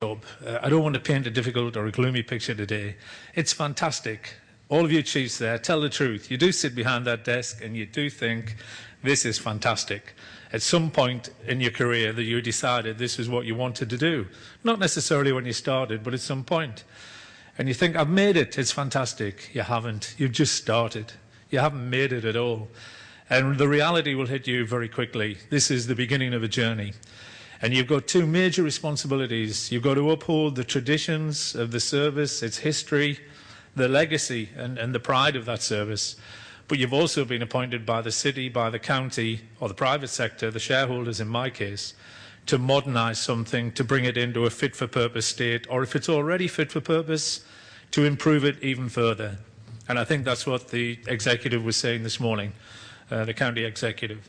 I don't want to paint a difficult or a gloomy picture today. It's fantastic. All of you chiefs there, tell the truth. You do sit behind that desk and you do think, this is fantastic. At some point in your career that you decided this is what you wanted to do. Not necessarily when you started, but at some point. And you think, I've made it, it's fantastic. You haven't. You've just started. You haven't made it at all. And the reality will hit you very quickly. This is the beginning of a journey. And you've got two major responsibilities. You've got to uphold the traditions of the service, its history, the legacy and the pride of that service. But you've also been appointed by the city, by the county, or the private sector, the shareholders in my case, to modernise something, to bring it into a fit-for-purpose state, or if it's already fit for purpose, to improve it even further. And I think that's what the executive was saying this morning, the county executive.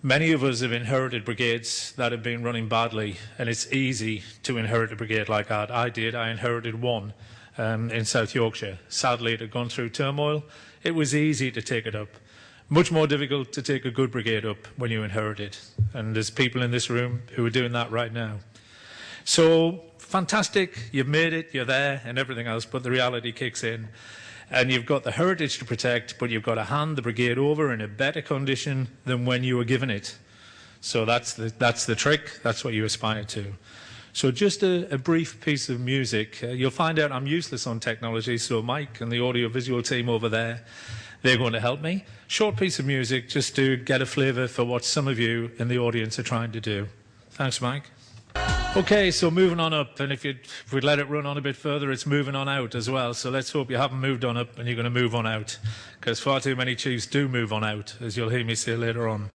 Many of us have inherited brigades that have been running badly, and it's easy to inherit a brigade like that. I did. I inherited one in South Yorkshire. Sadly, it had gone through turmoil. It was easy to take it up. Much more difficult to take a good brigade up when you inherit it. And there's people in this room who are doing that right now. So, fantastic. You've made it. You're there and everything else, but the reality kicks in. And you've got the heritage to protect, but you've got to hand the brigade over in a better condition than when you were given it. So that's the trick. That's what you aspire to. So just a brief piece of music. You'll find out I'm useless on technology, so Mike and the audio-visual team over there, they're going to help me. Short piece of music just to get a flavour for what some of you in the audience are trying to do. Thanks, Mike. Okay, so moving on up, and if we'd let it run on a bit further, it's moving on out as well. So let's hope you haven't moved on up and you're going to move on out, because far too many chiefs do move on out, as you'll hear me say later on.